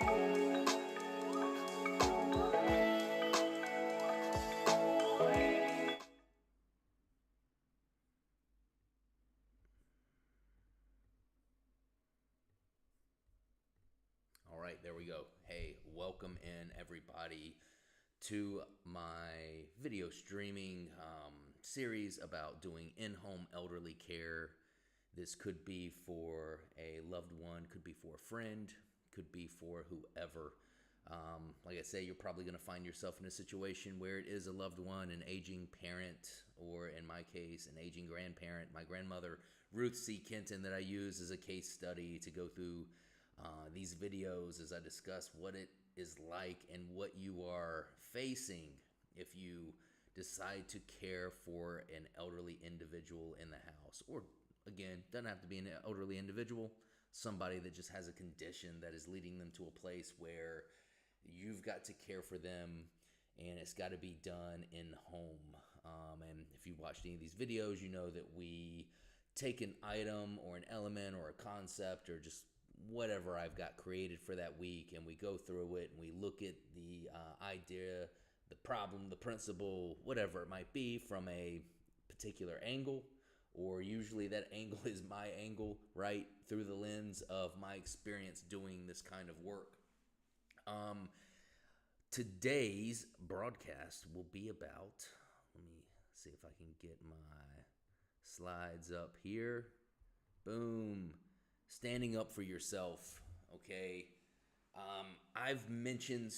All right, there we go. Hey, welcome in everybody to my video streaming series about doing in-home elderly care. This could be for a loved one, could be for a friend, could be for whoever. Like I say, you're probably going to find yourself in a situation where it is a loved one, an aging parent, or in my case, an aging grandparent. My grandmother, Ruth C. Kenton, that I use as a case study to go through these videos as I discuss what it is like and what you are facing if you decide to care for an elderly individual in the house. Or, again, doesn't have to be an elderly individual, somebody that just has a condition that is leading them to a place where you've got to care for them and it's got to be done in home. And if you watched any of these videos, you know that we take an item or an element or a concept or just whatever I've got created for that week, and we go through it and we look at the idea, the problem, the principle, whatever it might be from a particular angle, or usually that angle is my angle, right, through the lens of my experience doing this kind of work. Today's broadcast will be about, let me see if I can get my slides up here. Boom. Standing up for yourself, okay? I've mentioned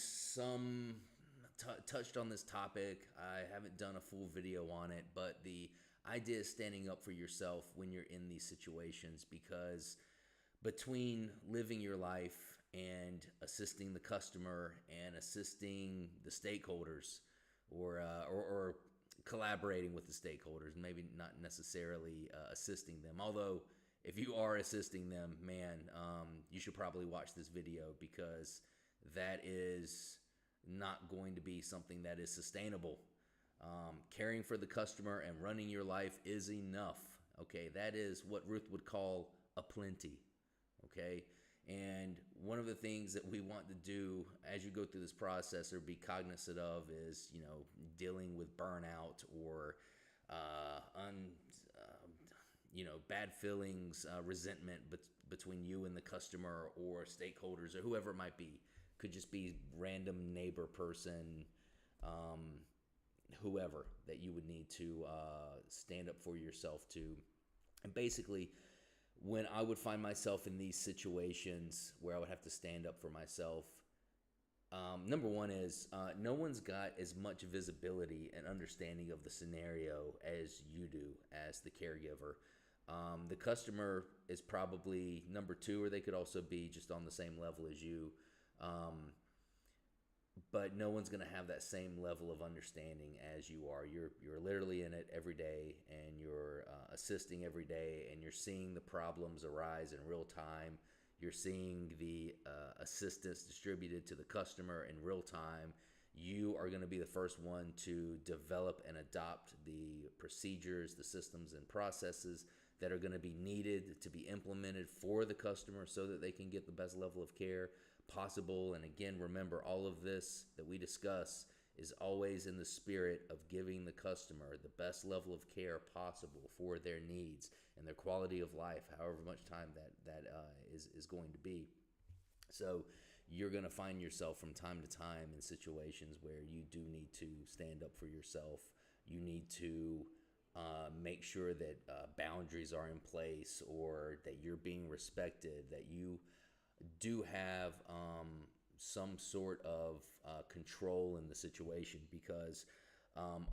touched on this topic. I haven't done a full video on it, but the idea is standing up for yourself when you're in these situations, because between living your life and assisting the customer and assisting the stakeholders, or collaborating with the stakeholders, maybe not necessarily assisting them, although if you are assisting them, man, you should probably watch this video, because that is not going to be something that is sustainable. Caring for the customer and running your life is enough. Okay, that is what Ruth would call a plenty. Okay, and one of the things that we want to do as you go through this process or be cognizant of is, dealing with burnout or bad feelings, resentment between you and the customer or stakeholders or whoever it might be. Could just be random neighbor person, whoever that you would need to stand up for yourself to. And basically, when I would find myself in these situations where I would have to stand up for myself, number one is no one's got as much visibility and understanding of the scenario as you do as the caregiver. The customer is probably number two, or they could also be just on the same level as you. But no one's going to have that same level of understanding as you are. You're literally in it every day, and you're assisting every day, and you're seeing the problems arise in real time. You're seeing the assistance distributed to the customer in real time. You are going to be the first one to develop and adopt the procedures, the systems, and processes that are going to be needed to be implemented for the customer so that they can get the best level of care possible. And again, remember, all of this that we discuss is always in the spirit of giving the customer the best level of care possible for their needs and their quality of life, however much time that is going to be. So you're going to find yourself from time to time in situations where you do need to stand up for yourself. You need to make sure that boundaries are in place, or that you're being respected, that you do have some sort of control in the situation, because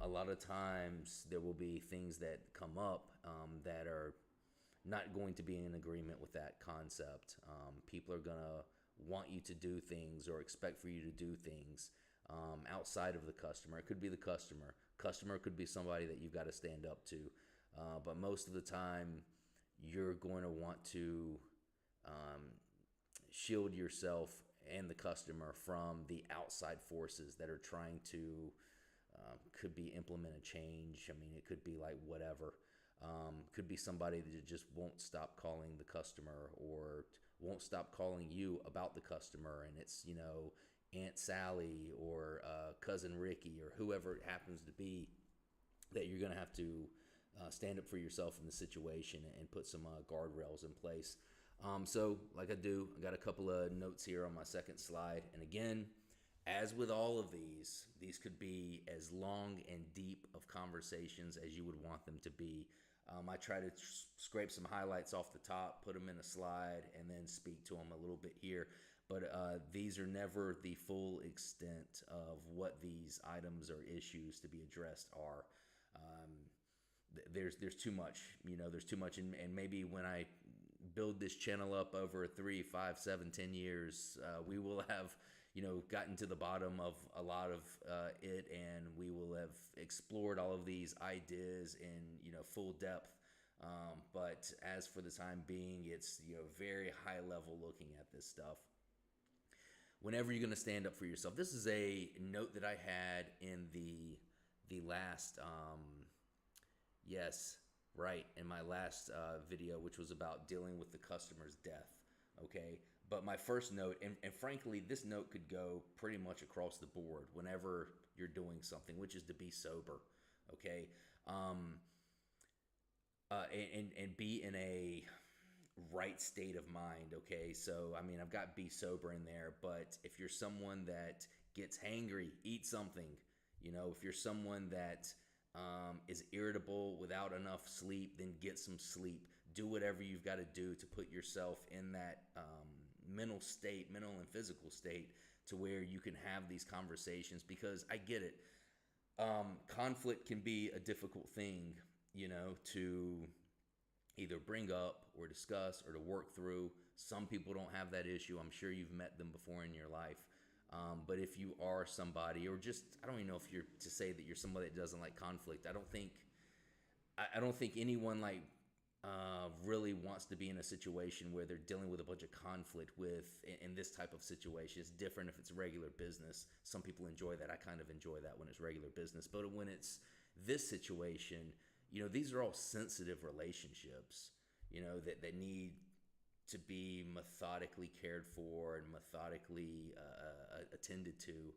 a lot of times there will be things that come up that are not going to be in agreement with that concept. People are going to want you to do things or expect for you to do things outside of the customer. It could be the customer. Customer could be somebody that you've got to stand up to. But most of the time, you're going to want to shield yourself and the customer from the outside forces that are trying to, could be implement a change. I mean, it could be like whatever. Could be somebody that just won't stop calling the customer, or won't stop calling you about the customer, and it's, Aunt Sally or cousin Ricky or whoever it happens to be, that you're going to have to stand up for yourself in the situation and put some guardrails in place. So, like I do, I got a couple of notes here on my second slide. And again, as with all of these could be as long and deep of conversations as you would want them to be. I try to scrape some highlights off the top, put them in a slide, and then speak to them a little bit here. But these are never the full extent of what these items or issues to be addressed are. There's too much, there's too much, and maybe when I build this channel up over 3, 5, 7, 10 years, we will have gotten to the bottom of a lot of it, and we will have explored all of these ideas in full depth. But as for the time being, it's very high level looking at this stuff. Whenever you're going to stand up for yourself, this is a note that I had in the last in my last video, which was about dealing with the customer's death. Okay, but my first note, and frankly, this note could go pretty much across the board whenever you're doing something, which is to be sober. Okay, and be in a right state of mind. Okay, so I mean, I've got be sober in there, but if you're someone that gets hangry, eat something. If you're someone that is irritable without enough sleep, then get some sleep. Do whatever you've got to do to put yourself in that mental and physical state, to where you can have these conversations, because I get it. Conflict can be a difficult thing, to either bring up or discuss or to work through. Some people don't have that issue. I'm sure you've met them before in your life. But if you are somebody, or just, I don't even know if you're to say that you're somebody that doesn't like conflict. I don't think anyone really wants to be in a situation where they're dealing with a bunch of conflict in this type of situation. It's different if it's regular business. Some people enjoy that. I kind of enjoy that when it's regular business. But when it's this situation, these are all sensitive relationships, that need to be methodically cared for and methodically attended to.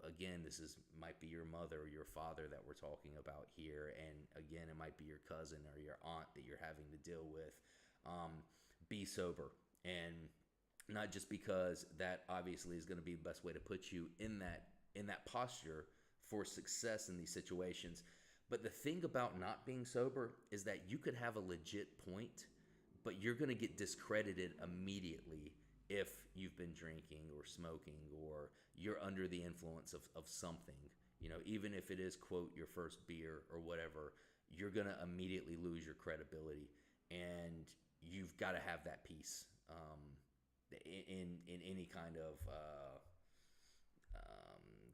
Again, this might be your mother or your father that we're talking about here, and again, it might be your cousin or your aunt that you're having to deal with. Be sober, and not just because that obviously is going to be the best way to put you in that posture for success in these situations. But the thing about not being sober is that you could have a legit point, but you're going to get discredited immediately if you've been drinking or smoking, or you're under the influence of something. Even if it is, quote, your first beer or whatever, you're going to immediately lose your credibility, and you've got to have that peace in any kind of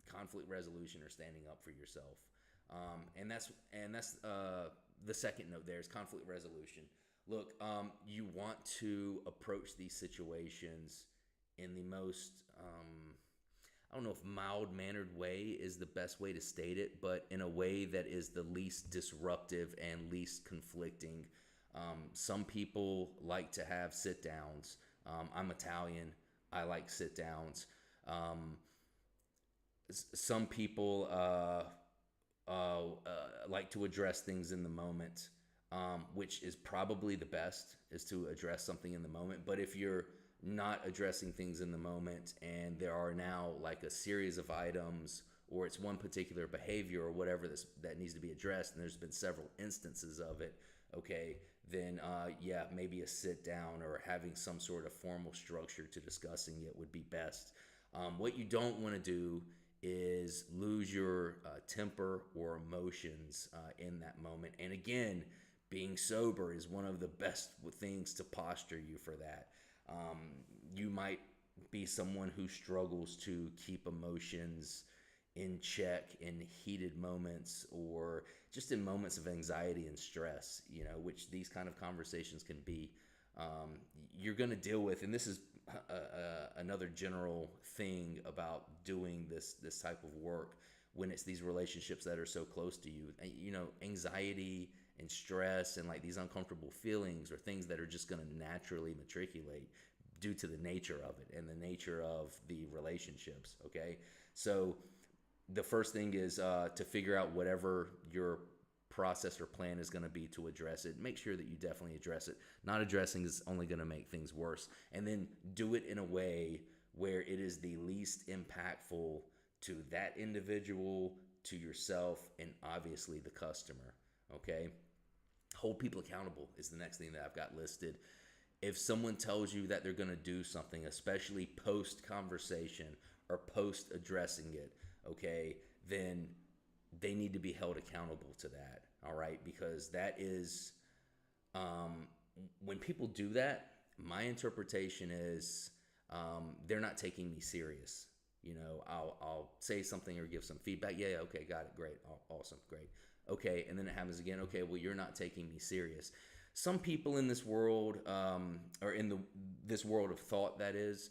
conflict resolution or standing up for yourself. And that's the second note there is conflict resolution. Look, you want to approach these situations in the most, I don't know if mild-mannered way is the best way to state it, but in a way that is the least disruptive and least conflicting. Some people like to have sit-downs. I'm Italian. I like sit-downs. Some people like to address things in the moment. Which is probably the best, is to address something in the moment. But if you're not addressing things in the moment, and there are now like a series of items, or it's one particular behavior or whatever that needs to be addressed, and there's been several instances of it, okay, then maybe a sit down or having some sort of formal structure to discussing it would be best. What you don't want to do is lose your temper or emotions in that moment. And again, being sober is one of the best things to posture you for that. You might be someone who struggles to keep emotions in check in heated moments, or just in moments of anxiety and stress, which these kind of conversations can be. You're going to deal with, and this is another general thing about doing this type of work when it's these relationships that are so close to you. Anxiety and stress and like these uncomfortable feelings or things that are just going to naturally matriculate due to the nature of it and the nature of the relationships. Okay, so the first thing is to figure out whatever your process or plan is going to be to address it. Make sure that you definitely address it. Not addressing is only going to make things worse. And then do it in a way where it is the least impactful to that individual, to yourself, and obviously the customer. Okay? Hold people accountable is the next thing that I've got listed. If someone tells you that they're going to do something, especially post conversation or post addressing it, okay, then they need to be held accountable to that. All right, because that is when people do that, my interpretation is they're not taking me serious. You know, I'll say something or give some feedback. Yeah, okay, got it, great, awesome, great. Okay, and then it happens again. Okay, well, you're not taking me serious. Some people in this world, or in this world of thought, that is,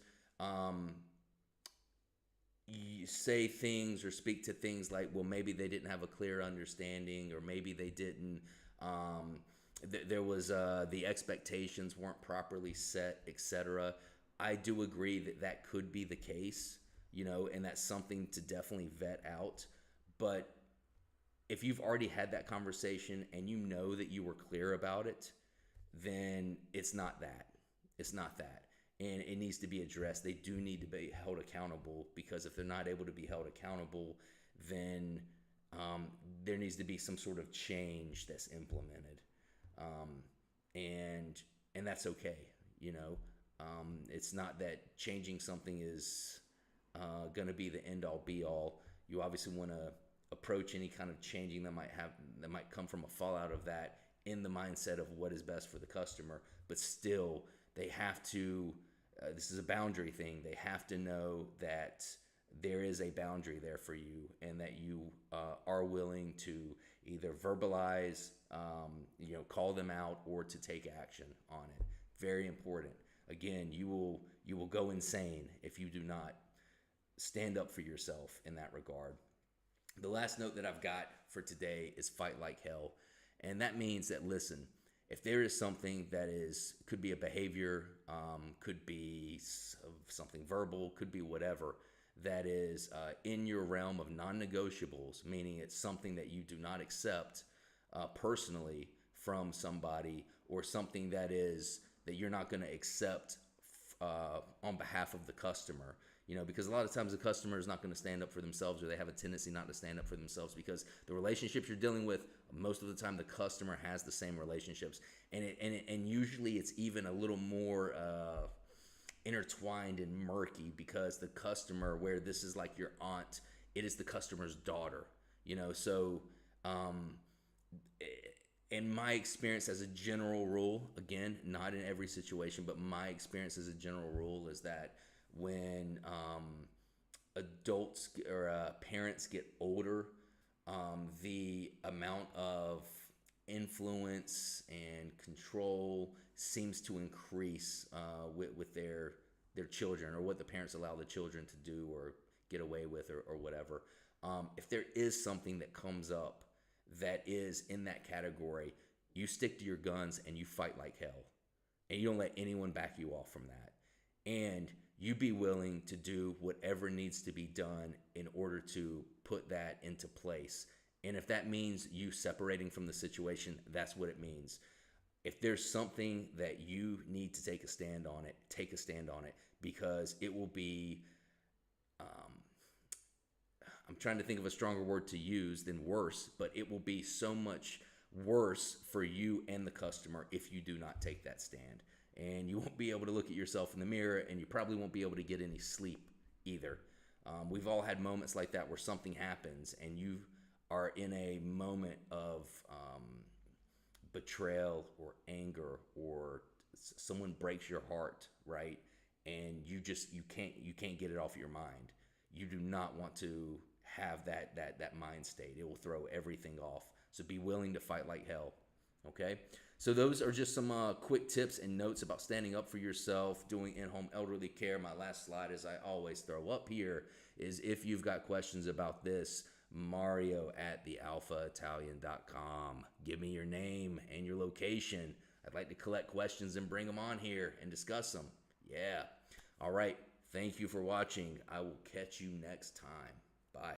you say things or speak to things like, well, maybe they didn't have a clear understanding, or maybe they didn't. There was the expectations weren't properly set, etc. I do agree that that could be the case, you know, and that's something to definitely vet out. But if you've already had that conversation and you know that you were clear about it, then it's not that. It's not that. And it needs to be addressed. They do need to be held accountable, because if they're not able to be held accountable, then there needs to be some sort of change that's implemented. And that's okay, you know. It's not that changing something is going to be the end all be all. You obviously want to approach any kind of changing that might come from a fallout of that in the mindset of what is best for the customer, but still they have to, this is a boundary thing, they have to know that there is a boundary there for you, and that you are willing to either verbalize, call them out, or to take action on it. Very important. Again, you will go insane if you do not stand up for yourself in that regard. The last note that I've got for today is fight like hell. And that means that, listen, if there is something that could be a behavior, could be something verbal, could be whatever, that is in your realm of non-negotiables, meaning it's something that you do not accept personally from somebody, or something that you're not going to accept on behalf of the customer. You know, because a lot of times the customer is not going to stand up for themselves, or they have a tendency not to stand up for themselves, because the relationships you're dealing with, most of the time the customer has the same relationships, and usually it's even a little more intertwined and murky, because the customer, where this is like your aunt, it is the customer's daughter. You know, so in my experience, as a general rule, again, not in every situation, but my experience as a general rule is that when adults or parents get older, the amount of influence and control seems to increase with their children, or what the parents allow the children to do or get away with, or whatever. If there is something that comes up that is in that category, you stick to your guns and you fight like hell, and you don't let anyone back you off from that. And you be willing to do whatever needs to be done in order to put that into place. And if that means you separating from the situation, that's what it means. If there's something that you need to take a stand on it, take a stand on it, because it will be, I'm trying to think of a stronger word to use than worse, but it will be so much worse for you and the customer if you do not take that stand. And you won't be able to look at yourself in the mirror, and you probably won't be able to get any sleep either. We've all had moments like that where something happens and you are in a moment of betrayal or anger, or someone breaks your heart, right? And you can't get it off your mind. You do not want to have that mind state. It will throw everything off. So be willing to fight like hell. Okay? So those are just some quick tips and notes about standing up for yourself, doing in-home elderly care. My last slide, as I always throw up here, is if you've got questions about this, Mario at thealphaitalian.com. Give me your name and your location. I'd like to collect questions and bring them on here and discuss them. Yeah. All right. Thank you for watching. I will catch you next time.